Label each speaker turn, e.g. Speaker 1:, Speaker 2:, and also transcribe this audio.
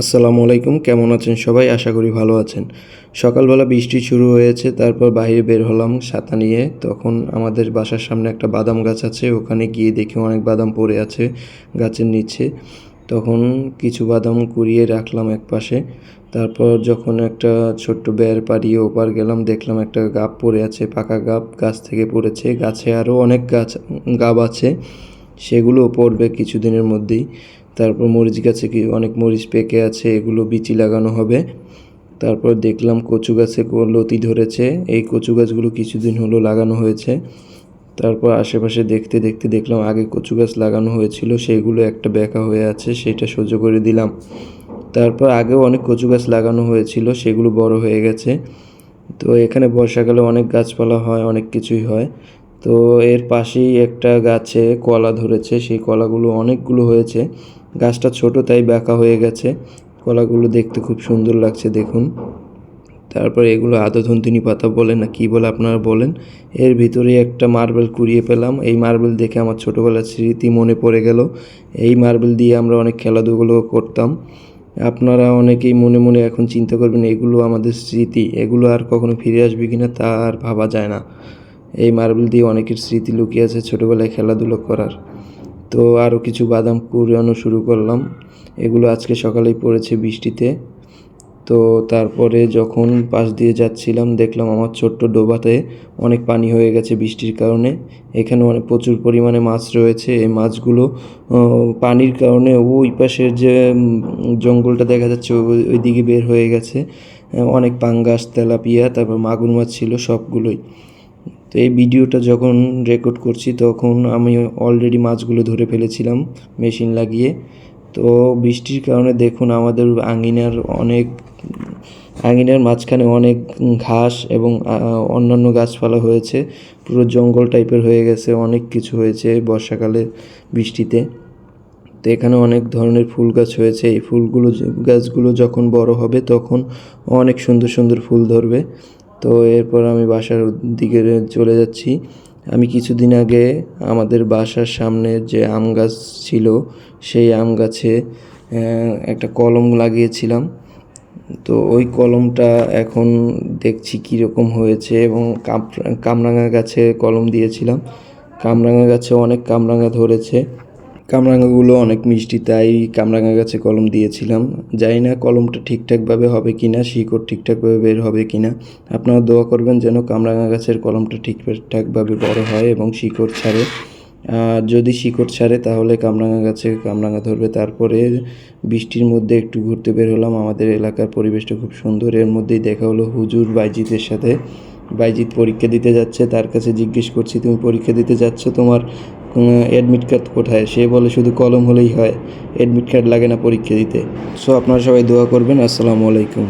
Speaker 1: আসসালামু আলাইকুম, কেমন আছেন সবাই? আশা করি ভালো আছেন। সকালবেলা বৃষ্টি শুরু হয়েছে, তারপর বাইরে বের হলাম ছাতা নিয়ে। তখন আমাদের বাসার সামনে একটা বাদাম গাছ আছে, ওখানে গিয়ে দেখি অনেক বাদাম পড়ে আছে গাছের নিচে। তখন কিছু বাদাম কুড়িয়ে রাখলাম একপাশে। তারপর যখন একটা ছোট্ট বেড় পাড়িয়ে ওপার গেলাম, দেখলাম একটা গাব পড়ে আছে, পাকা গাব গাছ থেকে পড়েছে। গাছে আরও অনেক গাব আছে, সেগুলোও পড়বে কিছুদিনের মধ্যেই। তারপর মরিচ গাছে অনেক মরিচ পেকে আছে, এগুলো বিচি লাগানো হবে। তারপর দেখলাম কচু গাছে লতি ধরেছে, এই কচু গাছগুলো কিছুদিন হলো লাগানো হয়েছে। তারপর আশেপাশে দেখতে দেখতে দেখলাম আগে কচু গাছ লাগানো হয়েছিল, সেগুলো একটা বেঁকা হয়ে আছে, সেটা সহ্য করে দিলাম। তারপর আগেও অনেক কচু গাছ লাগানো হয়েছিল, সেগুলো বড় হয়ে গেছে। তো এখানে বর্ষাকালে অনেক গাছপালা হয়, অনেক কিছুই হয়। তো এর পাশেই একটা গাছে কলা ধরেছে, সেই কলাগুলো অনেকগুলো হয়েছে। গাছটা ছোট তাই বাঁকা হয়ে গেছে। কলাগুলো দেখতে খুব সুন্দর লাগছে, দেখুন। তারপর এগুলো আদা পাতা বলে না কি বলে আপনারা বলেন। এর ভিতরে একটা মার্বেল কুড়িয়ে পেলাম। এই মার্বেল দেখে আমার ছোটোবেলার স্মৃতি মনে পড়ে গেল। এই মার্বেল দিয়ে আমরা অনেক খেলাধুলো করতাম। আপনারা অনেকেই মনে মনে এখন চিন্তা করবেন এগুলো আমাদের স্মৃতি, এগুলো আর কখনো ফিরে আসবে কিনা তা আর ভাবা যায় না। এই মার্বেল দিয়ে অনেকের স্মৃতি লুকিয়ে আছে ছোটোবেলায় খেলাধুলো করার। তো আরও কিছু বাদাম কুড়ানো শুরু করলাম। এগুলো আজকে সকালেই পড়েছে বৃষ্টিতে। তো তারপরে যখন পাশ দিয়ে যাচ্ছিলাম, দেখলাম আমার ছোট্ট ডোবাতে অনেক পানি হয়ে গেছে বৃষ্টির কারণে। এখানে অনেক প্রচুর পরিমাণে মাছ রয়েছে। এই মাছগুলো পানির কারণে ওই পাশের যে জঙ্গলটা দেখা যাচ্ছে ওই দিকে বের হয়ে গেছে। অনেক পাঙ্গাস, তেলাপিয়া, তারপর মাগুর মাছ ছিল সবগুলোই। তো এই ভিডিওটা যখন রেকর্ড করছি তখন আমি অলরেডি মাছগুলো ধরে ফেলেছিলাম মেশিন লাগিয়ে। তো বৃষ্টির কারণে দেখুন আমাদের আঙিনার মাঝখানে অনেক ঘাস এবং অন্যান্য গাছপালা হয়েছে, পুরো জঙ্গল টাইপের হয়ে গেছে, অনেক কিছু হয়েছে বর্ষাকালে বৃষ্টিতে। তো এখানে অনেক ধরনের ফুল গাছ হয়েছে। এই গাছগুলো যখন বড় হবে তখন অনেক সুন্দর সুন্দর ফুল ধরবে। তো এরপর আমি বাসার দিকে চলে যাচ্ছি। আমি কিছুদিন আগে আমাদের বাসার সামনে যে আম গাছ ছিল, সেই আম গাছে একটা কলম লাগিয়েছিলাম। তো ওই কলমটা এখন দেখছি কীরকম হয়েছে। এবং কামরাঙা গাছে কলম দিয়েছিলাম, কামরাঙা গাছে অনেক কামরাঙা ধরেছে। কামরাঙাগুলো অনেক মিষ্টি, তাই কামরাঙা গাছে কলম দিয়েছিলাম। জানি না কলমটা ঠিকঠাকভাবে হবে কিনা, শিকড় ঠিকঠাকভাবে বের হবে কিনা। আপনারা দোয়া করবেন যেন কামরাঙা গাছের কলমটা ঠিকঠাকভাবে বড় হয় এবং শিকড় ছাড়ে। আর যদি শিকড় ছাড়ে তাহলে কামরাঙা গাছে কামরাঙা ধরবে। তারপরে বৃষ্টির মধ্যে একটু ঘুরতে বের হলাম। আমাদের এলাকার পরিবেশটা খুব সুন্দর। এর মধ্যেই দেখা হলো হুজুর বাইজিতের সাথে। বাইজিৎ পরীক্ষা দিতে যাচ্ছে, তার কাছে জিজ্ঞেস করছি তুমি পরীক্ষা দিতে যাচ্ছ, তোমার অ্যাডমিট কার্ড কোথায়? সে বলে শুধু কলম হলেই হয়, অ্যাডমিট কার্ড লাগে না পরীক্ষা দিতে। সো আপনারা সবাই দোয়া করবেন। আসসালামু আলাইকুম।